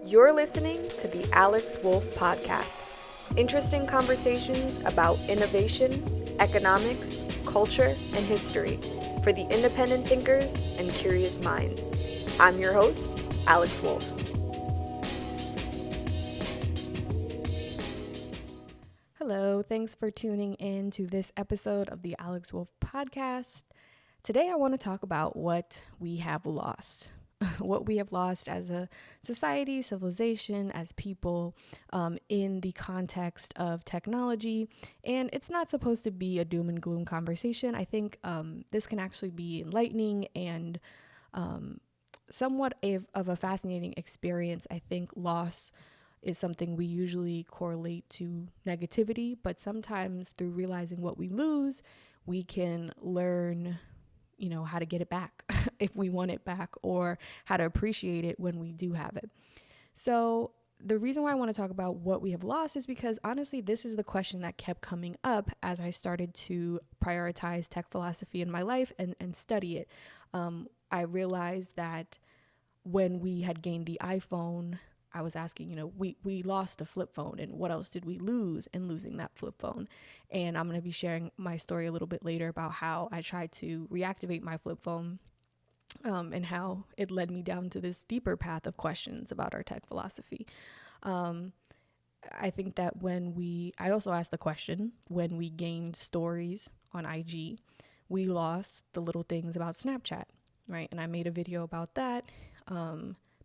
You're listening to the Alex Wolf Podcast. Interesting conversations about innovation, economics, culture, and history for the independent thinkers and curious minds. I'm your host, Alex Wolf. Hello, thanks for tuning in to this episode of the Alex Wolf Podcast. Today I want to talk about what we have lost. What we have lost as a society, civilization, as people, in the context of technology. And it's not supposed to be a doom and gloom conversation. I think this can actually be enlightening and somewhat of a fascinating experience. I think loss is something we usually correlate to negativity, but sometimes through realizing what we lose, we can learn how to get it back if we want it back, or how to appreciate it when we do have it. So the reason why I want to talk about what we have lost is because honestly, this is the question that kept coming up as I started to prioritize tech philosophy in my life and study it. I realized that when we had gained the iPhone, I was asking, we lost the flip phone, and what else did we lose in losing that flip phone? And I'm going to be sharing my story a little bit later about how I tried to reactivate my flip phone, and how it led me down to this deeper path of questions about our tech philosophy. I think that I also asked the question, when we gained stories on IG, we lost the little things about Snapchat, right? And I made a video about that,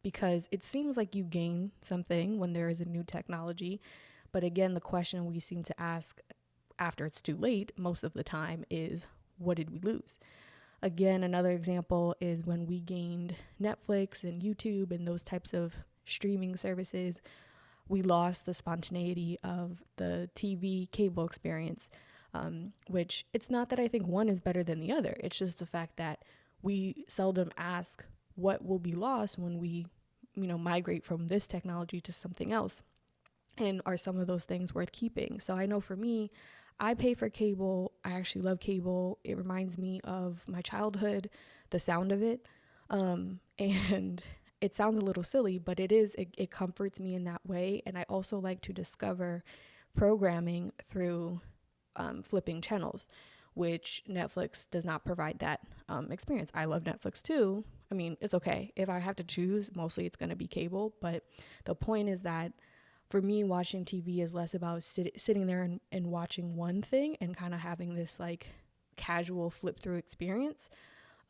because it seems like you gain something when there is a new technology. But again, the question we seem to ask after it's too late most of the time is, what did we lose? Again, another example is when we gained Netflix and YouTube and those types of streaming services, we lost the spontaneity of the TV cable experience, which it's not that I think one is better than the other. It's just the fact that we seldom ask what will be lost when we, migrate from this technology to something else. And are some of those things worth keeping? So I know for me, I pay for cable. I actually love cable. It reminds me of my childhood, the sound of it. And it sounds a little silly, but it comforts me in that way. And I also like to discover programming through flipping channels, which Netflix does not provide that experience. I love Netflix too. I mean, it's okay. If I have to choose, mostly it's going to be cable. But the point is that for me, watching TV is less about sitting there and watching one thing and kind of having this like casual flip through experience.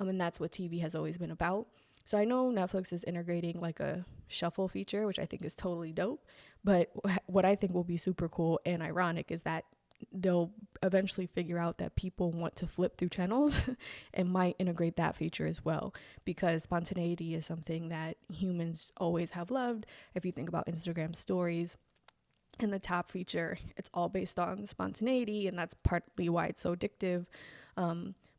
And that's what TV has always been about. So I know Netflix is integrating like a shuffle feature, which I think is totally dope. But what I think will be super cool and ironic is that they'll eventually figure out that people want to flip through channels and might integrate that feature as well, because spontaneity is something that humans always have loved. If you think about Instagram stories and the top feature, it's all based on spontaneity, and that's partly why it's so addictive.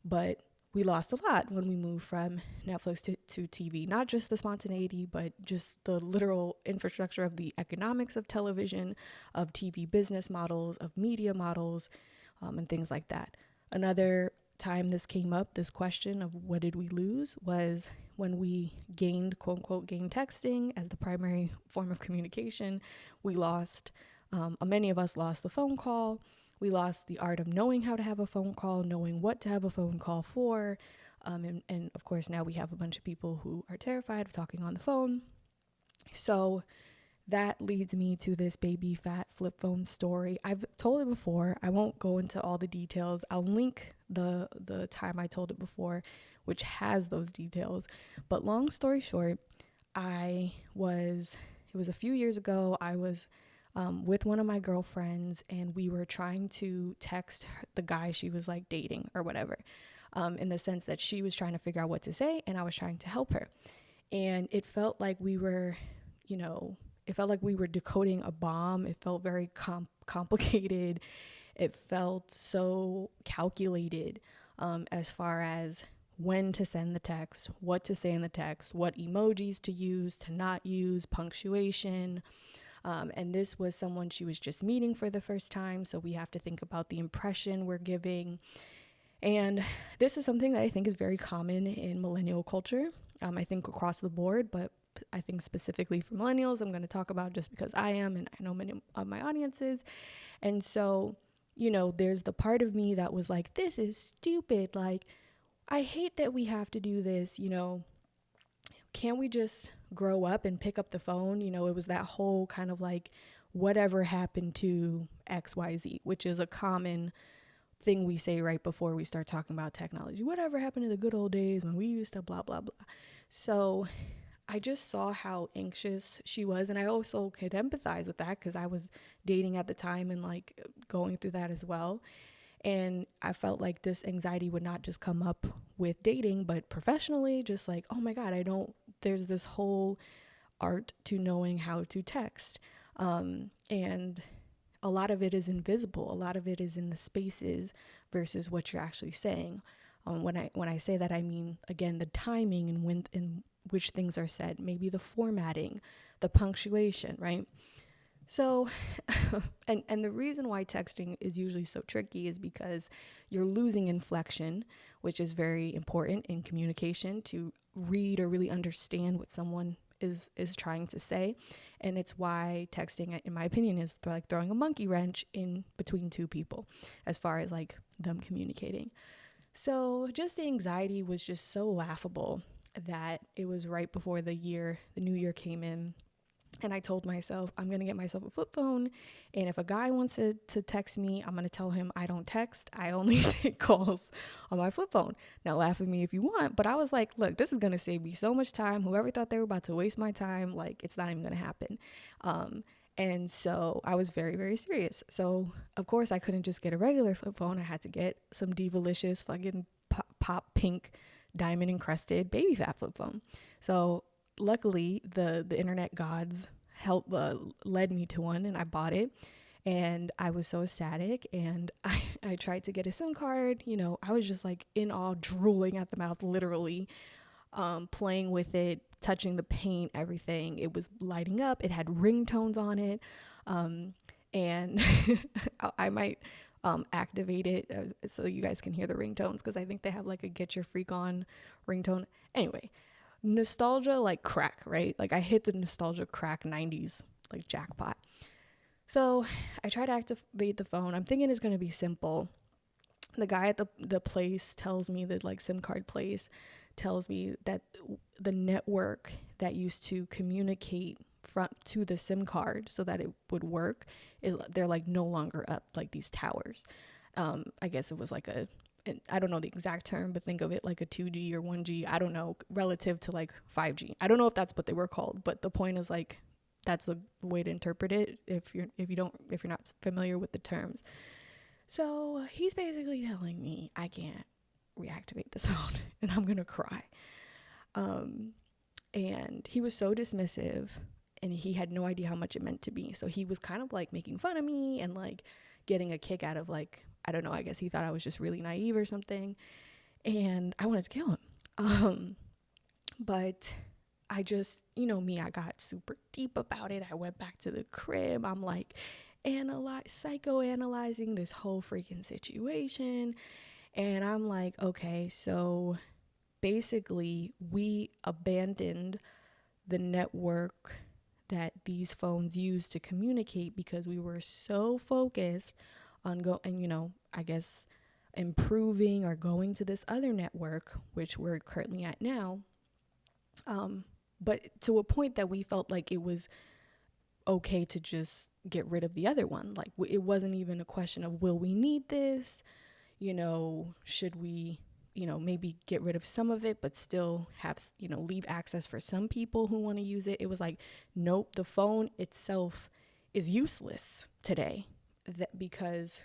But we lost a lot when we moved from Netflix to TV, not just the spontaneity, but just the literal infrastructure of the economics of television, of TV business models, of media models, and things like that. Another time this came up, this question of what did we lose, was when we gained, quote unquote, gained texting as the primary form of communication. We lost, many of us lost the phone call. We lost the art of knowing how to have a phone call, knowing what to have a phone call for. And of course, now we have a bunch of people who are terrified of talking on the phone. So that leads me to this baby fat flip phone story. I've told it before. I won't go into all the details. I'll link the time I told it before, which has those details. But long story short, it was a few years ago. I was with one of my girlfriends, and we were trying to text the guy she was like dating or whatever, in the sense that she was trying to figure out what to say and I was trying to help her. And it felt like we were, decoding a bomb. It felt very complicated. It felt so calculated, as far as when to send the text, what to say in the text, what emojis to use, to not use, punctuation. And this was someone she was just meeting for the first time. So we have to think about the impression we're giving. And this is something that I think is very common in millennial culture. I think across the board, but I think specifically for millennials, I'm going to talk about just because I am, and I know many of my audiences. And so, there's the part of me that was like, this is stupid. Like, I hate that we have to do this, can't we just grow up and pick up the phone? It was that whole kind of like, whatever happened to XYZ, which is a common thing we say right before we start talking about technology. Whatever happened to the good old days when we used to blah, blah, blah. So I just saw how anxious she was. And I also could empathize with that because I was dating at the time and like going through that as well. And I felt like this anxiety would not just come up with dating, but professionally, just like, oh my God, there's this whole art to knowing how to text. And a lot of it is invisible. A lot of it is in the spaces versus what you're actually saying. When I say that, I mean, again, the timing and when in which things are said, maybe the formatting, the punctuation, right? So, and the reason why texting is usually so tricky is because you're losing inflection, which is very important in communication, to read or really understand what someone is trying to say. And it's why texting, in my opinion, is like throwing a monkey wrench in between two people as far as like them communicating. So just the anxiety was just so laughable that it was right before the new year came in. And I told myself, I'm going to get myself a flip phone. And if a guy wants to text me, I'm going to tell him I don't text. I only take calls on my flip phone. Now, laugh at me if you want. But I was like, look, this is going to save me so much time. Whoever thought they were about to waste my time, like, it's not even going to happen. And so I was very, very serious. So, of course, I couldn't just get a regular flip phone. I had to get some Divalicious fucking pop pink diamond encrusted baby fat flip phone. So luckily, the internet gods led me to one, and I bought it, and I was so ecstatic. And I tried to get a SIM card. I was just like in awe, drooling at the mouth, literally, playing with it, touching the paint, everything. It was lighting up. It had ringtones on it, and I might activate it so you guys can hear the ringtones, because I think they have like a get your freak on ringtone. Anyway, nostalgia like crack, right? Like I hit the nostalgia crack 90s like jackpot. So I try to activate the phone. I'm thinking it's going to be simple. The guy at the place tells me, that like SIM card place tells me that the network that used to communicate to the SIM card so that it would work, they're like no longer up, like these towers. I guess it was like I don't know the exact term, but think of it like a 2G or 1G, I don't know, relative to like 5G. I don't know if that's what they were called, but the point is like, that's the way to interpret it if you're not familiar with the terms. So he's basically telling me I can't reactivate this phone and I'm going to cry. And he was so dismissive, and he had no idea how much it meant to me. So he was kind of like making fun of me and like getting a kick out of like, I don't know, I guess he thought I was just really naive or something. And I wanted to kill him. But I just, me, I got super deep about it. I went back to the crib. I'm like psychoanalyzing this whole freaking situation. And I'm like, okay, so basically we abandoned the network that these phones use to communicate because we were so focused on I guess improving or going to this other network, which we're currently at now. But to a point that we felt like it was okay to just get rid of the other one. Like it wasn't even a question of, will we need this? Should we, maybe get rid of some of it, but still have, leave access for some people who want to use it. It was like, nope, the phone itself is useless today, because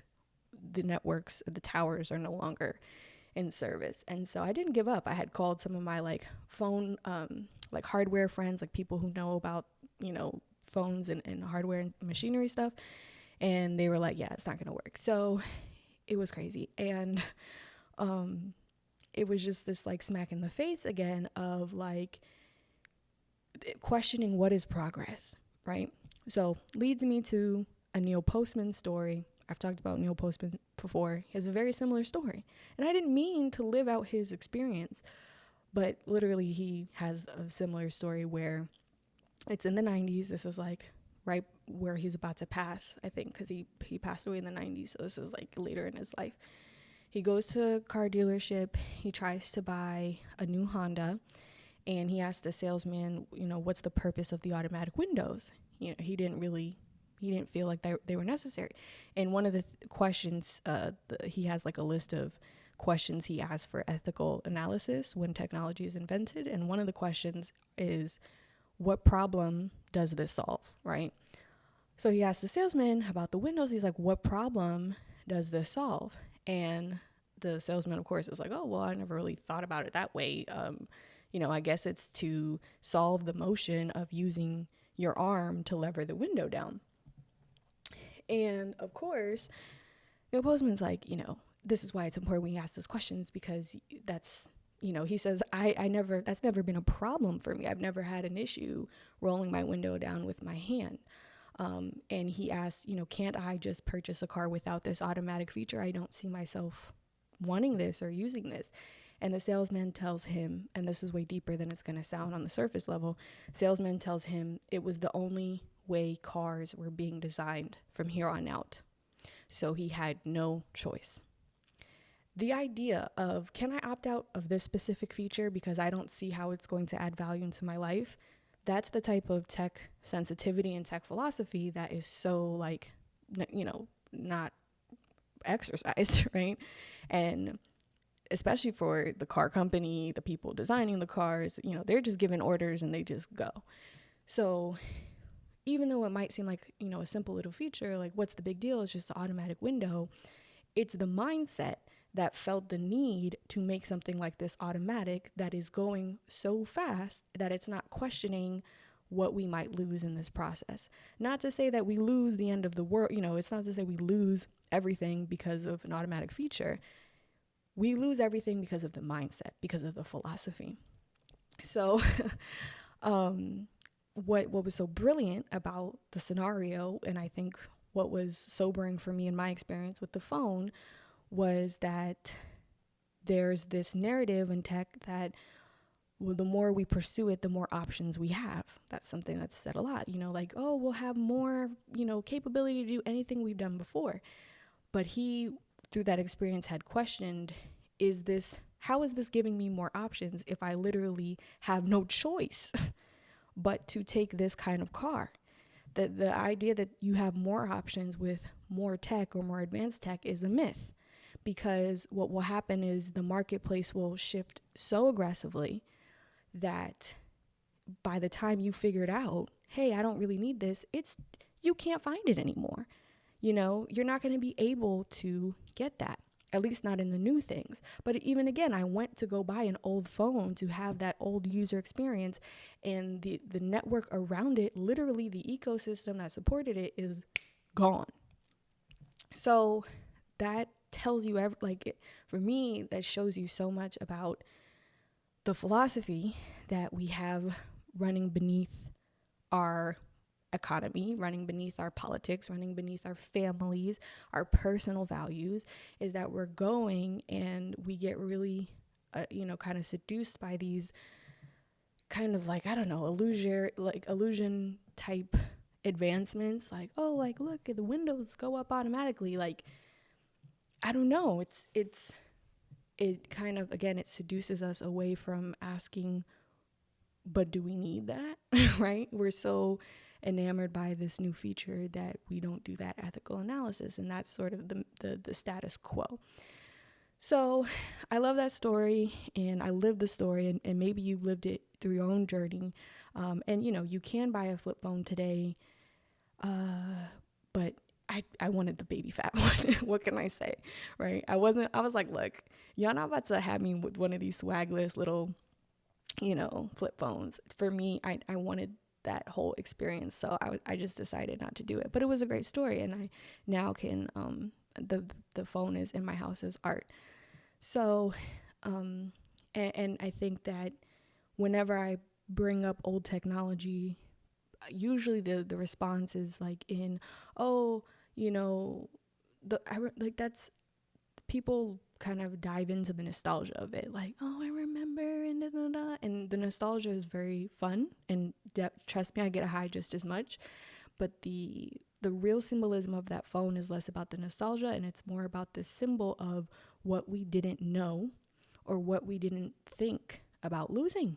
the networks, the towers are no longer in service. And so I didn't give up. I had called some of my like phone, like hardware friends, like people who know about, phones and hardware and machinery stuff. And they were like, yeah, it's not going to work. So it was crazy. And, it was just this like smack in the face again of like questioning what is progress, right? So leads me to a Neil Postman story. I've talked about Neil Postman before. He has a very similar story. And I didn't mean to live out his experience, but literally he has a similar story where It's in the 90s. This is like right where he's about to pass, I think, because he passed away in the 90s. So this is like later in his life. He goes to a car dealership. He tries to buy a new Honda, and he asks the salesman, what's the purpose of the automatic windows? He didn't feel like they were necessary. And one of the questions, he has like a list of questions he asks for ethical analysis when technology is invented. And one of the questions is, what problem does this solve, right? So he asked the salesman about the windows. He's like, what problem does this solve? And the salesman, of course, is like, oh, well, I never really thought about it that way. I guess it's to solve the motion of using your arm to lever the window down. And of course, Neil Postman's like, this is why it's important when you ask those questions, because that's, he says, that's never been a problem for me. I've never had an issue rolling my window down with my hand. And he asks, can't I just purchase a car without this automatic feature? I don't see myself wanting this or using this. And the salesman tells him, and this is way deeper than it's going to sound on the surface level, salesman tells him it was the only way cars were being designed from here on out. So he had no choice. The idea of, can I opt out of this specific feature because I don't see how it's going to add value into my life? That's the type of tech sensitivity and tech philosophy that is so not exercised, right? And especially for the car company, the people designing the cars, they're just given orders and they just go. So even though it might seem like, a simple little feature, like what's the big deal? It's just the automatic window. It's the mindset that felt the need to make something like this automatic that is going so fast that it's not questioning what we might lose in this process. Not to say that we lose the end of the world. It's not to say we lose everything because of an automatic feature. We lose everything because of the mindset, because of the philosophy. So what was so brilliant about the scenario, and I think what was sobering for me in my experience with the phone, was that there's this narrative in tech that, well, the more we pursue it, the more options we have. That's something that's said a lot, like, oh, we'll have more, capability to do anything we've done before. But he, through that experience, had questioned, how is this giving me more options if I literally have no choice but to take this kind of car? The idea that you have more options with more tech or more advanced tech is a myth, because what will happen is the marketplace will shift so aggressively that by the time you figure it out, hey, I don't really need this, you can't find it anymore. You're not going to be able to get that, at least not in the new things. But even again, I went to go buy an old phone to have that old user experience, and the network around it, literally the ecosystem that supported it, is gone. So that tells you, for me, that shows you so much about the philosophy that we have running beneath our economy, running beneath our politics, running beneath our families, our personal values, is that we're going and we get really, kind of seduced by these kind of illusion type advancements. Like, oh, like, look, the windows go up automatically. Like, I don't know. It kind of, again, it seduces us away from asking, but do we need that? Right? We're so enamored by this new feature that we don't do that ethical analysis, and that's sort of the status quo. So I love that story, and I lived the story, and maybe you've lived it through your own journey. And you can buy a flip phone today, but I wanted the baby fat one. What can I say, right? I was like, look, y'all not about to have me with one of these swagless little, flip phones. For me, I wanted that whole experience. So I just decided not to do it. But it was a great story, and I now can, the phone is in my house as art. So, and I think that whenever I bring up old technology, usually the response is like that's people kind of dive into the nostalgia of it. Like, oh, I remember in and the nostalgia is very fun, and trust me, I get a high just as much. But the real symbolism of that phone is less about the nostalgia, and it's more about the symbol of what we didn't know or what we didn't think about losing.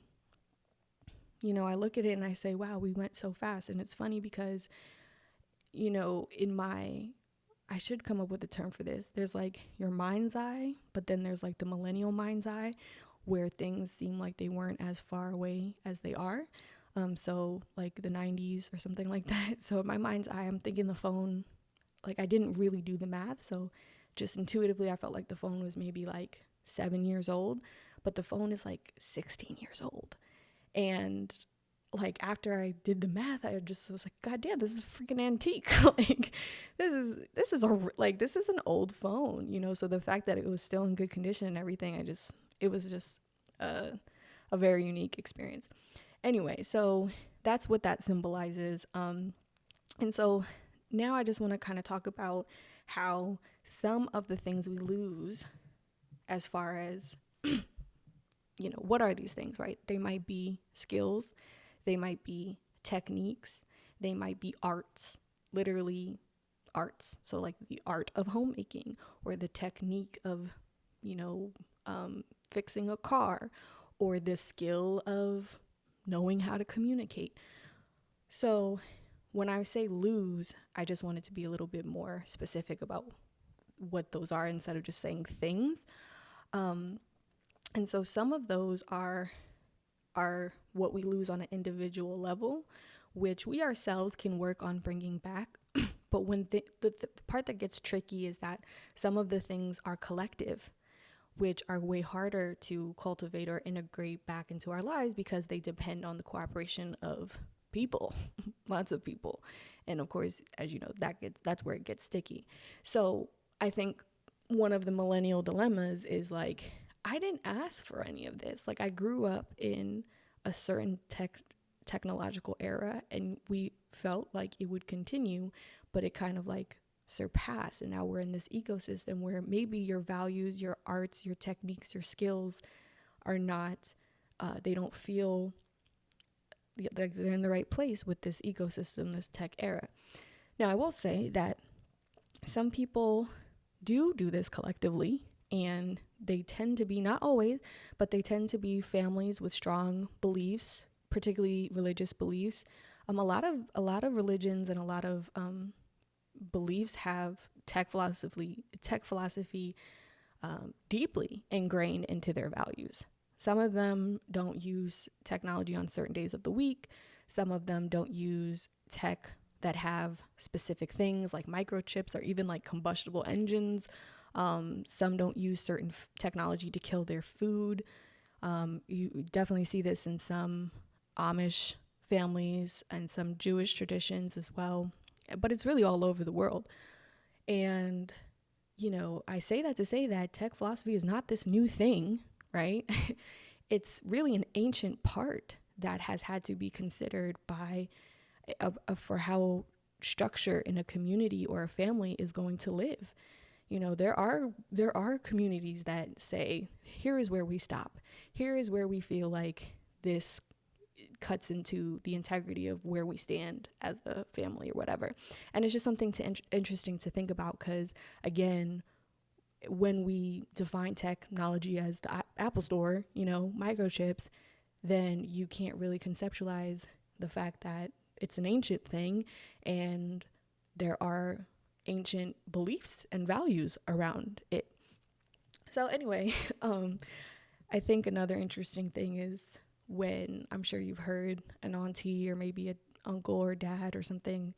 I look at it and I say, wow, we went so fast. And it's funny because, I should come up with a term for this. There's like your mind's eye, but then there's like the millennial mind's eye, where things seem like they weren't as far away as they are. So like the 90s or something like that. So in my mind's eye, I'm thinking the phone, like I didn't really do the math. So just intuitively, I felt like the phone was maybe like 7 years old, but the phone is like 16 years old. And like after I did the math, I just was like, God damn, this is freaking antique. Like this is an old phone, so the fact that it was still in good condition and everything, it was just a very unique experience. Anyway, so that's what that symbolizes. And so now I just want to kind of talk about how some of the things we lose, as far as, what are these things, right? They might be skills, they might be techniques, they might be arts, literally arts. So like the art of homemaking, or the technique of, fixing a car, or the skill of knowing how to communicate. So when I say lose, I just wanted to be a little bit more specific about what those are instead of just saying things. And so some of those are what we lose on an individual level, which we ourselves can work on bringing back. But when the part that gets tricky is that some of the things are collective, which are way harder to cultivate or integrate back into our lives because they depend on the cooperation of people, lots of people. And of course, as you know, that's where it gets sticky. So I think one of the millennial dilemmas is like, I didn't ask for any of this. Like I grew up in a certain technological era, and we felt like it would continue, but it kind of like surpassed. And now we're in this ecosystem where maybe your values, your arts, your techniques, your skills are not, they don't feel like they're in the right place with this ecosystem, this tech era. Now, I will say that some people do this collectively, and they tend to be, not always, but they tend to be families with strong beliefs, particularly religious beliefs. A lot of religions and a lot of beliefs have tech philosophy deeply ingrained into their values. Some of them don't use technology on certain days of the week. Some of them don't use tech that have specific things like microchips or even like combustible engines. Some don't use certain technology to kill their food. You definitely see this in some Amish families and some Jewish traditions as well, but it's really all over the world. And, I say that to say that tech philosophy is not this new thing, right? It's really an ancient part that has had to be considered by for how structure in a community or a family is going to live. There are communities that say, here is where we stop. Here is where we feel like this cuts into the integrity of where we stand as a family or whatever. And it's just something interesting to think about, because again, when we define technology as the Apple Store, microchips, then you can't really conceptualize the fact that it's an ancient thing and there are ancient beliefs and values around it. So anyway, I think another interesting thing is when, I'm sure you've heard an auntie or maybe an uncle or dad or something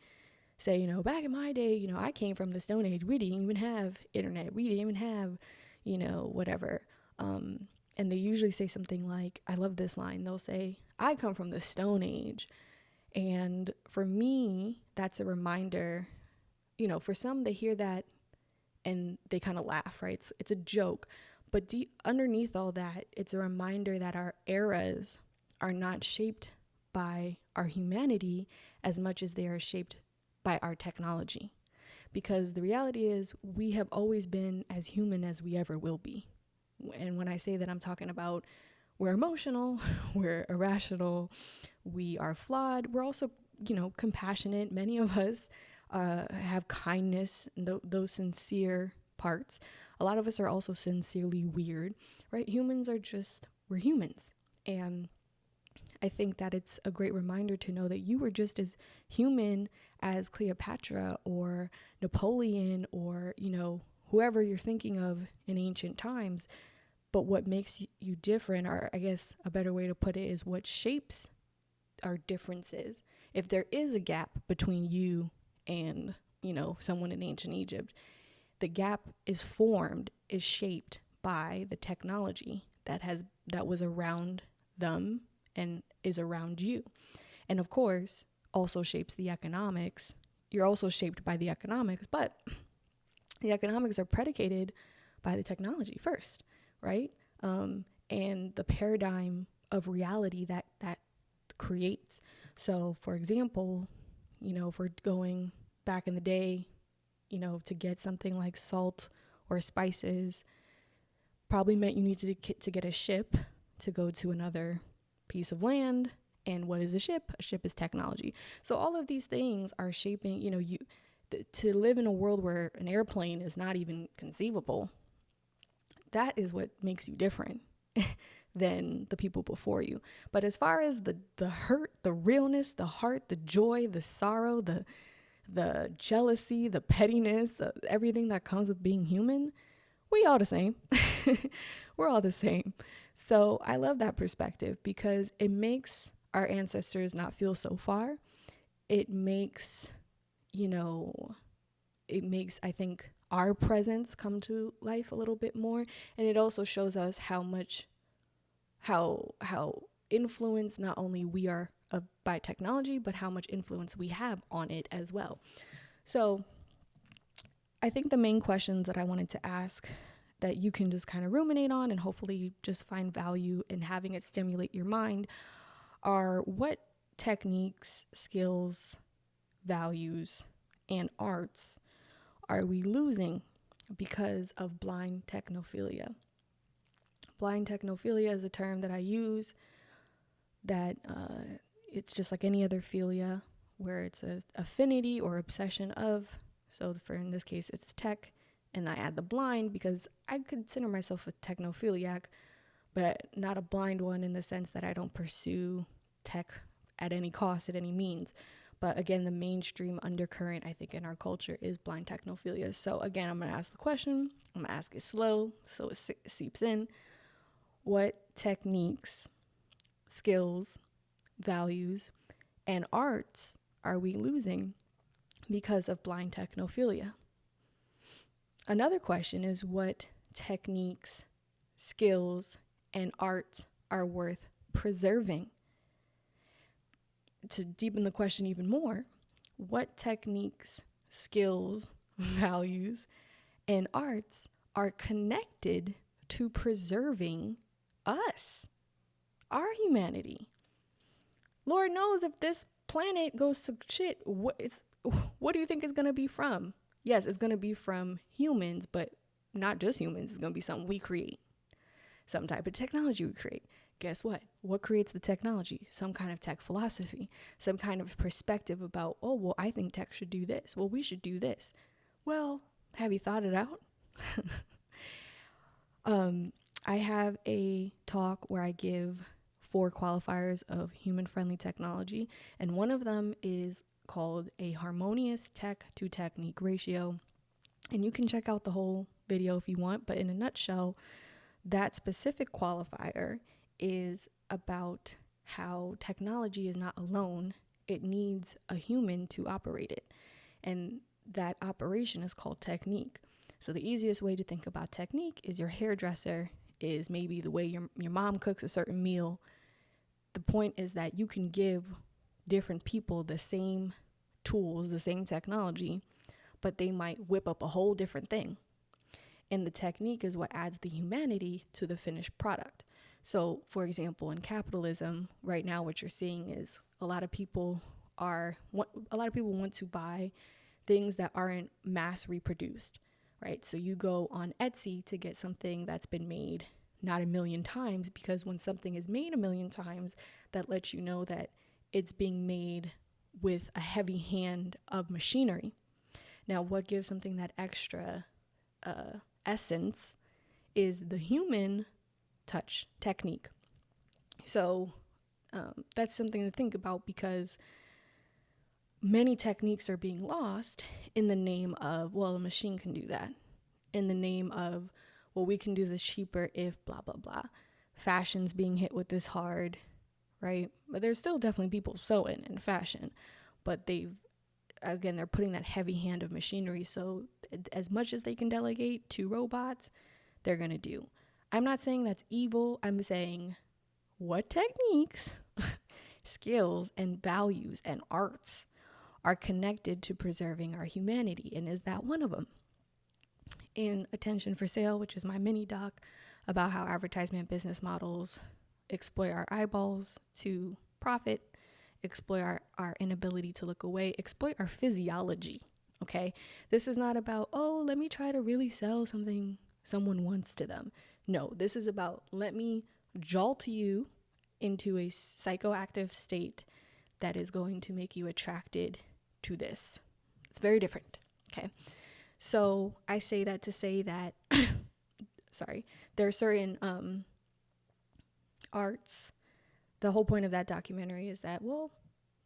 say, back in my day, I came from the Stone Age. We didn't even have internet. We didn't even have, whatever. And they usually say something like, I love this line. They'll say, I come from the Stone Age. And for me, that's a reminder, for some, they hear that and they kind of laugh, right? It's a joke. But underneath all that, it's a reminder that our eras are not shaped by our humanity as much as they are shaped by our technology. Because the reality is, we have always been as human as we ever will be. And when I say that, I'm talking about we're emotional, we're irrational, we are flawed. We're also, compassionate. Many of us have kindness and those sincere parts. A lot of us are also sincerely weird, right? We're humans. And I think that it's a great reminder to know that you were just as human as Cleopatra or Napoleon or, whoever you're thinking of in ancient times. But what makes you different, or I guess a better way to put it, is what shapes our differences. If there is a gap between you and, someone in ancient Egypt, the gap is shaped by the technology that was around them and is around you. And of course, also shapes the economics. You're also shaped by the economics, but the economics are predicated by the technology first, right? And the paradigm of reality that creates. So, for example, if we're going back in the day, to get something like salt or spices, probably meant you needed to get a ship to go to another piece of land. And what is a ship? A ship is technology. So all of these things are shaping, to live in a world where an airplane is not even conceivable. That is what makes you different than the people before you. But as far as the hurt, the realness, the heart, the joy, the sorrow, the jealousy, the pettiness, everything that comes with being human, we all the same. We're all the same. So I love that perspective because it makes our ancestors not feel so far. It makes, I think, our presence come to life a little bit more. And it also shows us how influenced not only we are by technology, but how much influence we have on it as well. So I think the main questions that I wanted to ask that you can just kind of ruminate on and hopefully just find value in having it stimulate your mind are: what techniques, skills, values, and arts are we losing because of blind technophilia? Blind technophilia is a term that I use that it's just like any other philia, where it's an affinity or obsession of. So in this case, it's tech, and I add the blind because I consider myself a technophiliac, but not a blind one in the sense that I don't pursue tech at any cost, at any means. But again, the mainstream undercurrent, I think, in our culture is blind technophilia. So again, I'm going to ask the question. I'm going to ask it slow so it seeps in. What techniques, skills, values, and arts are we losing because of blind technophilia? Another question is: what techniques, skills, and arts are worth preserving? To deepen the question even more, what techniques, skills, values, and arts are connected to preserving us, our humanity? Lord knows if this planet goes to shit, what do you think it's going to be from? Yes, it's going to be from humans, but not just humans. It's going to be something we create, some type of technology we create. Guess what? What creates the technology? Some kind of tech philosophy, some kind of perspective about, oh, well, I think tech should do this. Well, we should do this. Well, have you thought it out? I have a talk where I give 4 qualifiers of human-friendly technology, and one of them is called a harmonious tech to technique ratio. And you can check out the whole video if you want, but in a nutshell, that specific qualifier is about how technology is not alone. It needs a human to operate it. And that operation is called technique. So the easiest way to think about technique is your hairdresser is maybe the way your mom cooks a certain meal. The point is that you can give different people the same tools, the same technology, but they might whip up a whole different thing. And the technique is what adds the humanity to the finished product. So, for example, in capitalism, right now what you're seeing is a lot of people want to buy things that aren't mass reproduced, right? So you go on Etsy to get something that's been made not a million times, because when something is made a million times, that lets you know that it's being made with a heavy hand of machinery. Now, what gives something that extra essence is the human touch technique. So that's something to think about, because many techniques are being lost in the name of, well, a machine can do that. In the name of, well, we can do this cheaper if blah, blah, blah. Fashion's being hit with this hard, right? But there's still definitely people sewing in fashion, but they're putting that heavy hand of machinery. So as much as they can delegate to robots, they're going to do. I'm not saying that's evil. I'm saying what techniques, skills, and values and arts are connected to preserving our humanity, and is that one of them? In Attention for Sale, which is my mini doc about how advertisement business models exploit our eyeballs to profit, exploit our inability to look away, exploit our physiology, okay? This is not about, oh, let me try to really sell something someone wants to them. No, this is about, let me jolt you into a psychoactive state that is going to make you attracted to this. It's very different, okay? So I say that to say that, there are certain arts. The whole point of that documentary is that, well,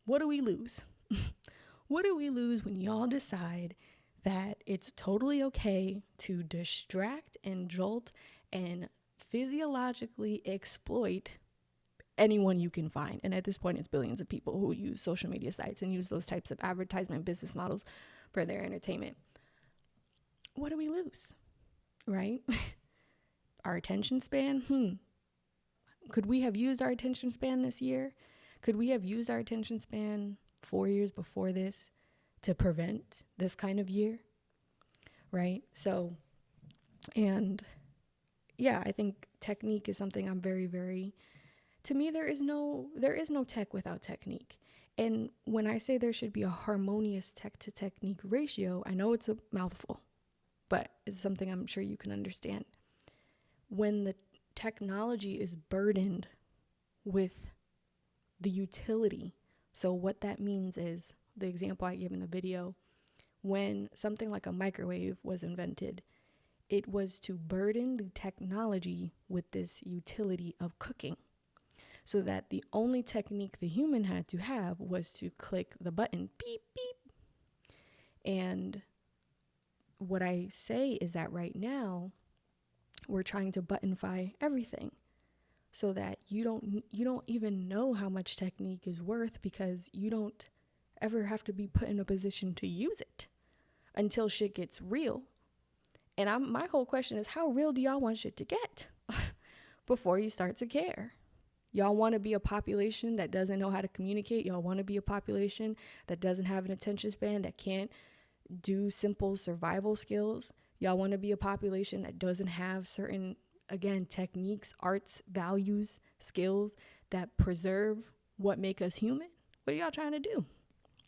what do we lose? What do we lose when y'all decide that it's totally okay to distract and jolt and physiologically exploit anyone you can find? And at this point, it's billions of people who use social media sites and use those types of advertisement business models for their entertainment. What do we lose, right? Our attention span? Could we have used our attention span this year? Could we have used our attention span 4 years before this to prevent this kind of year, right? So, and yeah, I think technique is something I'm very, very, to me, there is no tech without technique. And when I say there should be a harmonious tech to technique ratio, I know it's a mouthful, but it's something I'm sure you can understand. When the technology is burdened with the utility, so what that means is, the example I gave in the video, when something like a microwave was invented, it was to burden the technology with this utility of cooking, so that the only technique the human had to have was to click the button, beep, beep. And what I say is that right now, we're trying to buttonify everything, so that you don't even know how much technique is worth, because you don't ever have to be put in a position to use it until shit gets real. And my whole question is, how real do y'all want shit to get before you start to care? Y'all want to be a population that doesn't know how to communicate? Y'all want to be a population that doesn't have an attention span, that can't do simple survival skills? Y'all want to be a population that doesn't have certain, again, techniques, arts, values, skills that preserve what make us human? What are y'all trying to do?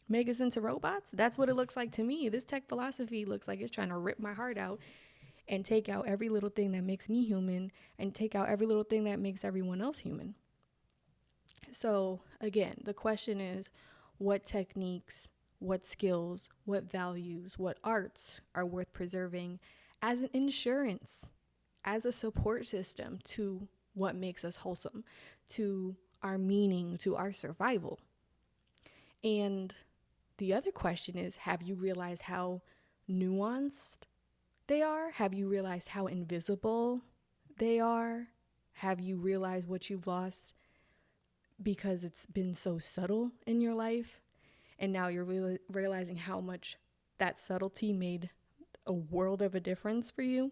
Make us into robots? That's what it looks like to me. This tech philosophy looks like it's trying to rip my heart out and take out every little thing that makes me human and take out every little thing that makes everyone else human. So again, the question is, what techniques, what skills, what values, what arts are worth preserving as an insurance, as a support system to what makes us wholesome, to our meaning, to our survival? And the other question is, have you realized how nuanced they are? Have you realized how invisible they are? Have you realized what you've lost because it's been so subtle in your life? And now you're realizing how much that subtlety made a world of a difference for you.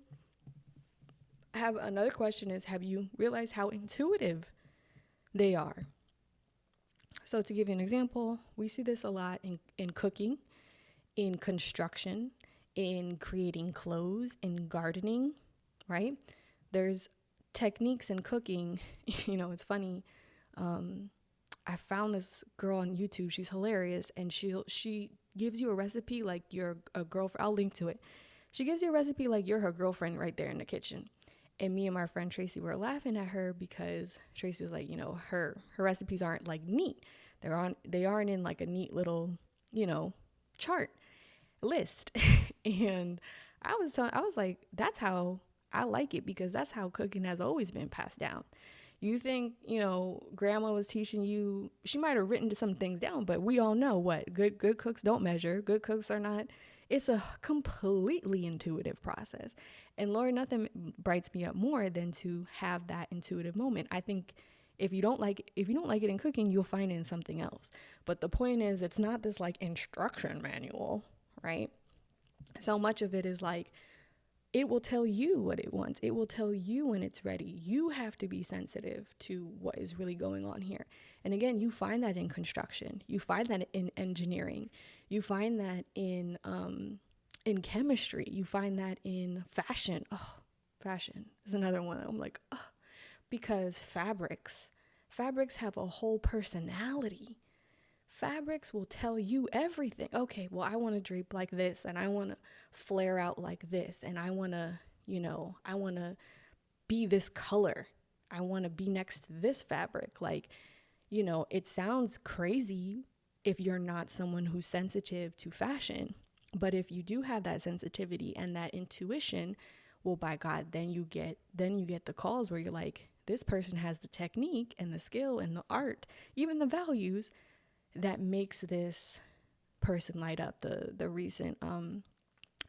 Another question is, have you realized how intuitive they are? So to give you an example, we see this a lot in cooking, in construction, in creating clothes, in gardening, right? There's techniques in cooking. It's funny. I found this girl on YouTube. She's hilarious. And she gives you a recipe like you're a girlfriend. I'll link to it. She gives you a recipe like you're her girlfriend right there in the kitchen. And me and my friend Tracy were laughing at her because Tracy was like, her recipes aren't like neat. They aren't in like a neat little, chart list. And I was like, that's how I like it, because that's how cooking has always been passed down. You think, grandma was teaching you, she might have written some things down, but we all know what good cooks don't measure. Good cooks are not. It's a completely intuitive process. And Lord, nothing brights me up more than to have that intuitive moment. I think if you don't like it in cooking, you'll find it in something else. But the point is, it's not this like instruction manual, right? So much of it is like, it will tell you what it wants. It will tell you when it's ready. You have to be sensitive to what is really going on here. And again, you find that in construction. You find that in engineering. You find that in chemistry. You find that in fashion. Oh, fashion is another one. I'm like, oh, because fabrics have a whole personality. Fabrics will tell you everything. Okay, well, I want to drape like this, and I want to flare out like this, and I want to, I want to be this color. I want to be next to this fabric. Like, it sounds crazy if you're not someone who's sensitive to fashion. But if you do have that sensitivity and that intuition, well, by God, then you get the calls where you're like, this person has the technique and the skill and the art, even the values that makes this person light up. The recent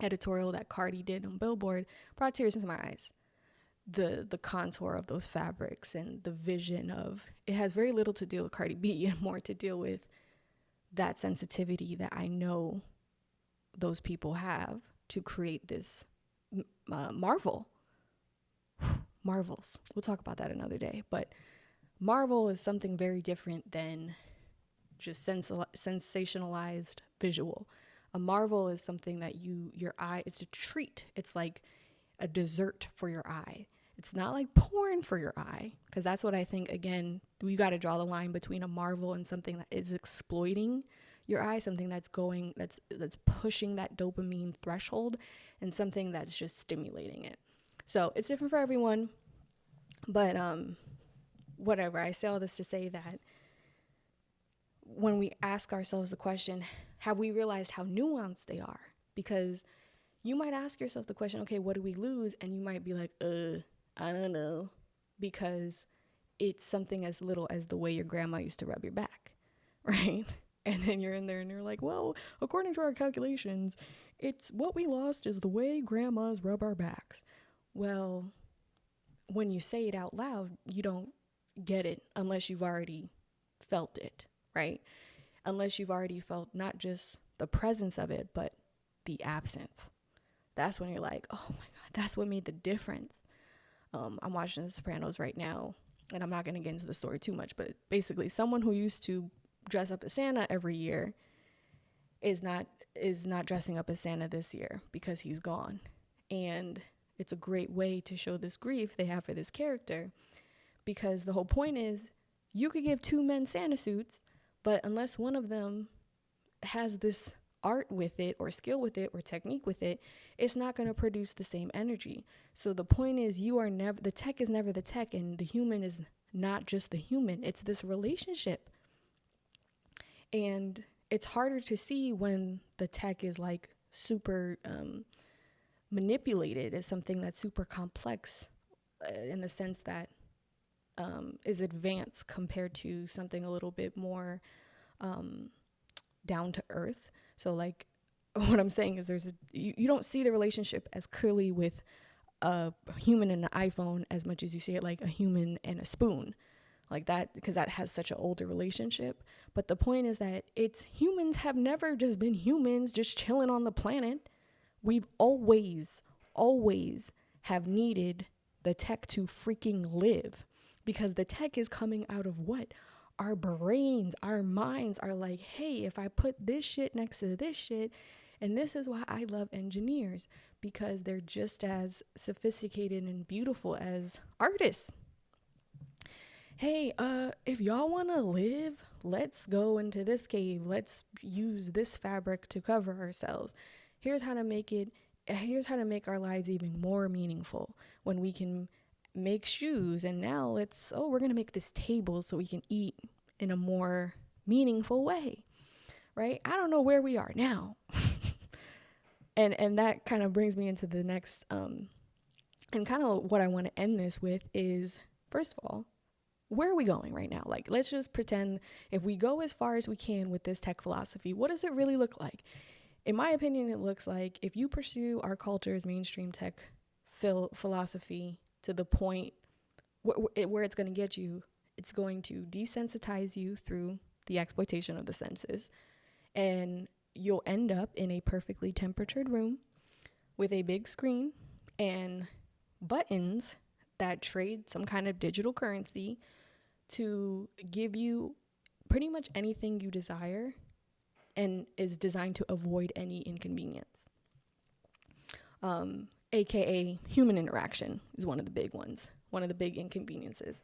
editorial that Cardi did on Billboard brought tears into my eyes. The contour of those fabrics and the vision of it has very little to deal with Cardi B and more to deal with that sensitivity that I know those people have to create this marvels. We'll talk about that another day, but marvel is something very different than just sensationalized visual. A marvel is something that your eye, it's a treat. It's like a dessert for your eye. It's not like porn for your eye, because that's what I think, again, we got to draw the line between a marvel and something that is exploiting your eye, something that's pushing that dopamine threshold, and something that's just stimulating it. So it's different for everyone, but whatever. I say all this to say that when we ask ourselves the question, have we realized how nuanced they are? Because you might ask yourself the question, okay, what do we lose? And you might be like, I don't know, because it's something as little as the way your grandma used to rub your back, right? And then you're in there and you're like, well, according to our calculations, it's what we lost is the way grandmas rub our backs. Well, when you say it out loud, you don't get it unless you've already felt it, right? Unless you've already felt not just the presence of it, but the absence. That's when you're like, oh my God, that's what made the difference. I'm watching The Sopranos right now, and I'm not going to get into the story too much, but basically someone who used to dress up as Santa every year is not dressing up as Santa this year because he's gone. And it's a great way to show this grief they have for this character, because the whole point is you could give two men Santa suits, but unless one of them has this art with it or skill with it or technique with it, it's not going to produce the same energy. So the point is, the tech is never the tech, and the human is not just the human. It's this relationship. And it's harder to see when the tech is like super manipulated as something that's super complex in the sense that is advanced compared to something a little bit more down to earth. So like what I'm saying is you don't see the relationship as clearly with a human and an iPhone as much as you see it like a human and a spoon, like that, because that has such an older relationship. But the point is that humans have never just been humans just chilling on the planet. We've always have needed the tech to freaking live, because the tech is coming out of what? Our brains, our minds are like, hey, if I put this shit next to this shit, and this is why I love engineers, because they're just as sophisticated and beautiful as artists. Hey, if y'all want to live, let's go into this cave. Let's use this fabric to cover ourselves. Here's how to make it here's how to make our lives even more meaningful when we can make shoes, and now we're going to make this table so we can eat in a more meaningful way, right? I don't know where we are now. and that kind of brings me into the next and kind of what I want to end this with is, first of all, where are we going right now? Like, let's just pretend if we go as far as we can with this tech philosophy, what does it really look like? In my opinion, it looks like if you pursue our culture's mainstream tech philosophy to the point where it's going to get you, it's going to desensitize you through the exploitation of the senses. And you'll end up in a perfectly temperatured room with a big screen and buttons that trade some kind of digital currency to give you pretty much anything you desire and is designed to avoid any inconvenience. AKA human interaction is one of the big ones, one of the big inconveniences.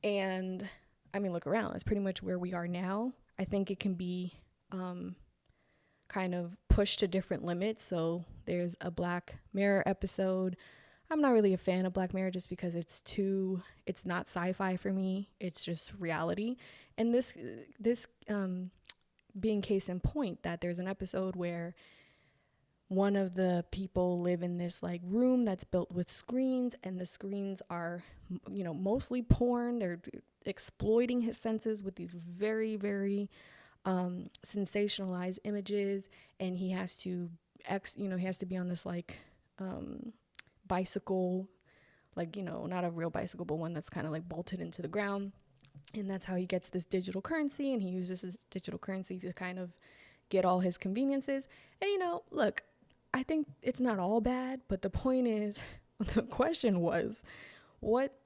And I mean, look around, it's pretty much where we are now. I think it can be kind of pushed to different limits. So there's a Black Mirror episode. I'm not really a fan of Black Mirror just because it's not sci-fi for me. It's just reality. And this being case in point, that there's an episode where one of the people live in this like room that's built with screens, and the screens are, mostly porn. They're exploiting his senses with these very, very sensationalized images, and he has to be on this like bicycle, like, not a real bicycle, but one that's kind of like bolted into the ground. And that's how he gets this digital currency, and he uses this digital currency to kind of get all his conveniences. And, look, I think it's not all bad, but the point is, the question was, what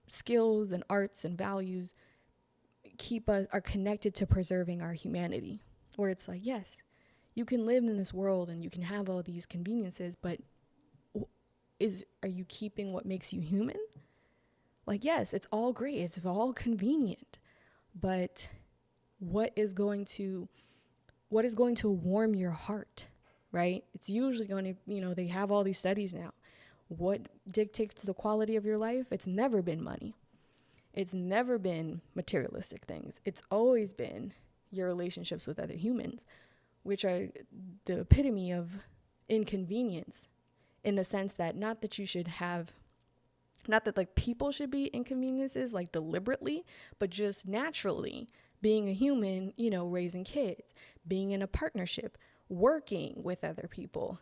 skills and arts and values are connected to preserving our humanity? Where it's like, yes, you can live in this world and you can have all these conveniences, but are you keeping what makes you human? Like, yes, it's all great, it's all convenient, but what is going to warm your heart, right? It's usually going to, they have all these studies now. What dictates the quality of your life? It's never been money. It's never been materialistic things. It's always been your relationships with other humans, which are the epitome of inconvenience, in the sense that not that like people should be inconveniences like deliberately, but just naturally being a human, raising kids, being in a partnership, working with other people.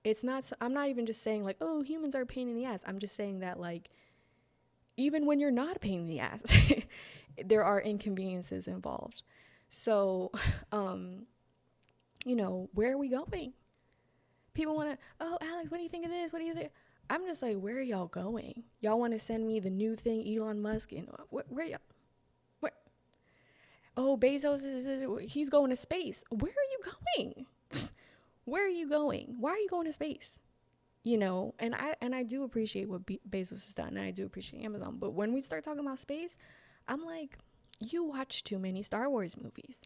I'm not even just saying like, oh, humans are a pain in the ass. I'm just saying that, like, even when you're not a pain in the ass, there are inconveniences involved. So, where are we going? People want to, oh, Alex, what do you think of this? What do you think? I'm just like, where are y'all going? Y'all want to send me the new thing, Elon Musk, and where y'all? Where? Oh, Bezos, he's going to space. Where are you going? Where are you going? Why are you going to space? And I do appreciate what Bezos has done, and I do appreciate Amazon. But when we start talking about space, I'm like, you watch too many Star Wars movies.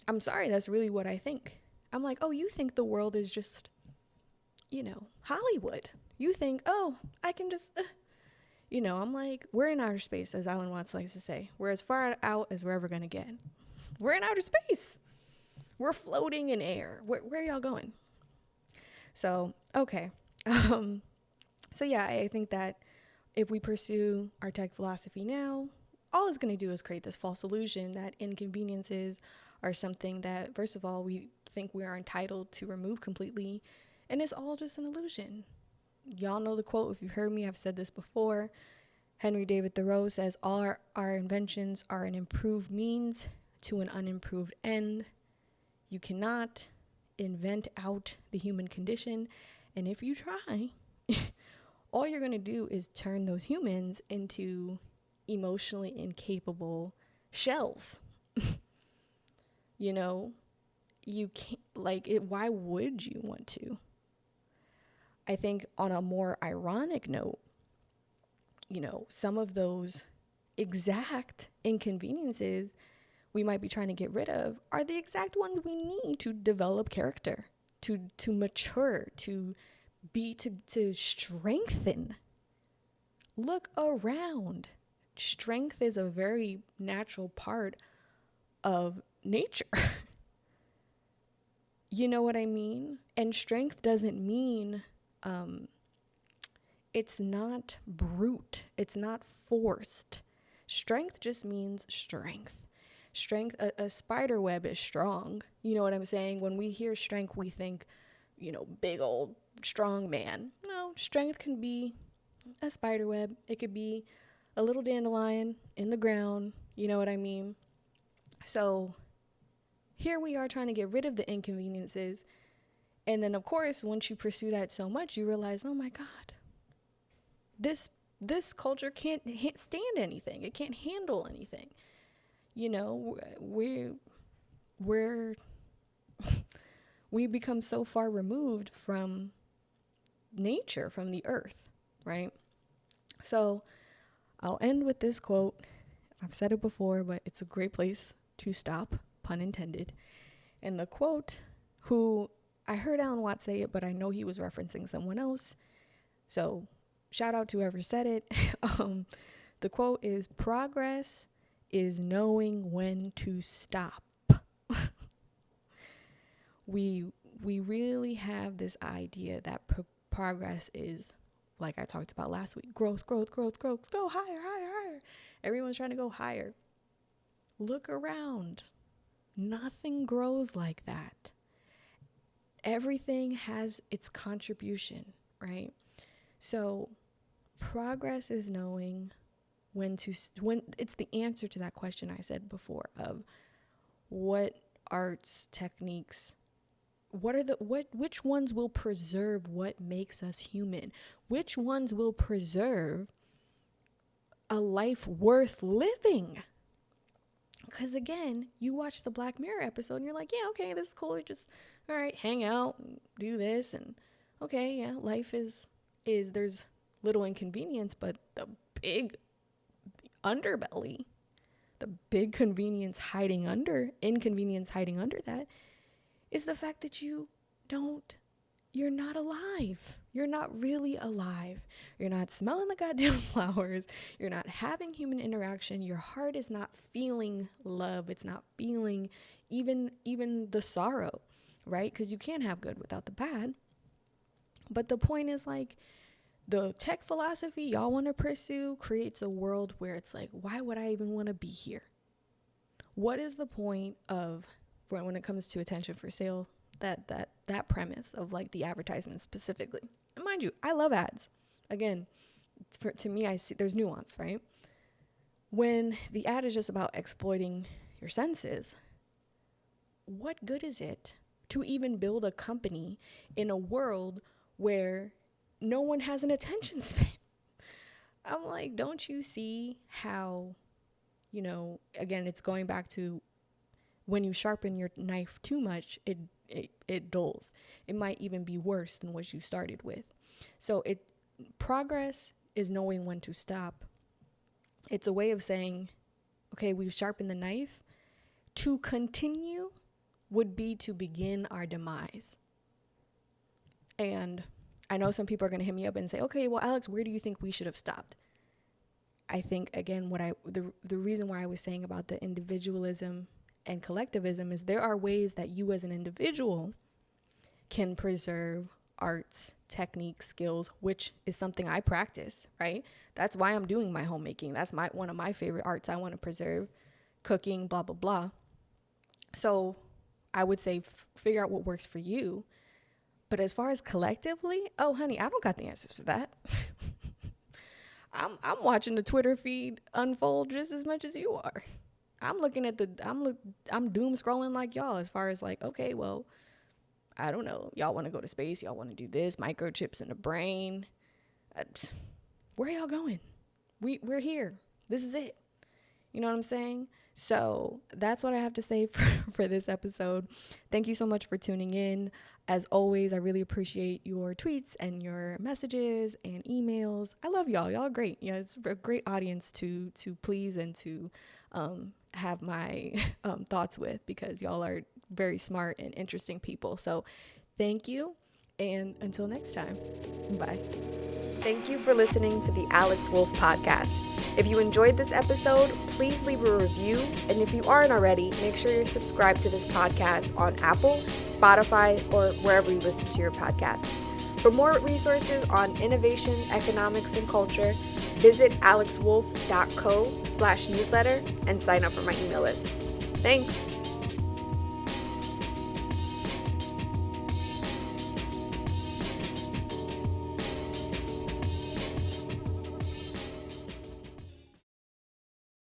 I'm sorry, that's really what I think. I'm like, oh, you think the world is just, Hollywood. You think, oh, I can just, I'm like, we're in outer space, as Alan Watts likes to say. We're as far out as we're ever going to get. We're in outer space. We're floating in air. Where are y'all going? So, okay. So yeah, I think that if we pursue our tech philosophy now, all it's going to do is create this false illusion that inconveniences are something that, first of all, we think we are entitled to remove completely, and it's all just an illusion. Y'all know the quote. If you've heard me, I've said this before. Henry David Thoreau says, all our inventions are an improved means to an unimproved end. You cannot invent out the human condition, and if you try, all you're going to do is turn those humans into emotionally incapable shells. You can't, like, it. Why would you want to? I think on a more ironic note, some of those exact inconveniences we might be trying to get rid of are the exact ones we need to develop character, to mature, to strengthen. Look around. Strength is a very natural part of nature. You know what I mean? And strength doesn't mean it's not brute. It's not forced. Strength just means strength. Strength, a spider web is strong. You know what I'm saying? When we hear strength, we think, big old strong man. No, strength can be a spider web. It could be a little dandelion in the ground. You know what I mean? So here we are trying to get rid of the inconveniences. And then, of course, once you pursue that so much, you realize, oh my God, this culture can't stand anything. It can't handle anything. We become so far removed from nature, from the earth, right? So I'll end with this quote. I've said it before, but it's a great place to stop, pun intended. And the quote, who I heard Alan Watts say it, but I know he was referencing someone else. So shout out to whoever said it. The quote is, "Progress is knowing when to stop." We really have this idea that progress is, like I talked about last week, growth, go higher. Everyone's trying to go higher. Look around. Nothing grows like that. Everything has its contribution, right? So progress is knowing when it's the answer to that question I said before of what arts, techniques, which ones will preserve what makes us human? Which ones will preserve a life worth living? Because again, you watch the Black Mirror episode and you're like, yeah, okay, this is cool. You just, all right, hang out and do this. And okay, yeah, life is there's little inconvenience, but the big underbelly, the big inconvenience hiding under that is the fact that you're not alive. You're not really alive. You're not smelling the goddamn flowers. You're not having human interaction. Your heart is not feeling love. It's not feeling even the sorrow, right? Because you can't have good without the bad. But the point is, like, the tech philosophy y'all want to pursue creates a world where it's like, why would I even want to be here? What is the point of, when it comes to attention for sale, that premise of like the advertisement specifically? And mind you, I love ads. Again, to me, I see there's nuance, right? When the ad is just about exploiting your senses, what good is it to even build a company in a world where no one has an attention span? I'm like, don't you see how, again, it's going back to when you sharpen your knife too much, it dulls. It might even be worse than what you started with. So progress is knowing when to stop. It's a way of saying, okay, we've sharpened the knife. To continue would be to begin our demise. And I know some people are going to hit me up and say, okay, well, Alex, where do you think we should have stopped? I think, again, the reason why I was saying about the individualism and collectivism is there are ways that you as an individual can preserve arts, techniques, skills, which is something I practice, right? That's why I'm doing my homemaking. That's one of my favorite arts I want to preserve, cooking, blah, blah, blah. So I would say figure out what works for you. But as far as collectively, oh, honey, I don't got the answers for that. I'm watching the Twitter feed unfold just as much as you are. I'm looking at I'm doom scrolling like y'all as far as like, okay, well, I don't know. Y'all want to go to space. Y'all want to do this, microchips in the brain. Where are y'all going? We're here. This is it. You know what I'm saying? So that's what I have to say for this episode. Thank you so much for tuning in. As always, I really appreciate your tweets and your messages and emails. I love y'all. Y'all are great. It's a great audience to please and to have my thoughts with, because y'all are very smart and interesting people. So Thank you, and until next time, bye. Thank you for listening to the Alex Wolf Podcast. If you enjoyed this episode, please leave a review, and if you aren't already, make sure you're subscribed to this podcast on Apple, Spotify, or wherever you listen to your podcasts. For more resources on innovation, economics, and culture, visit alexwolf.co/newsletter and sign up for my email list. Thanks.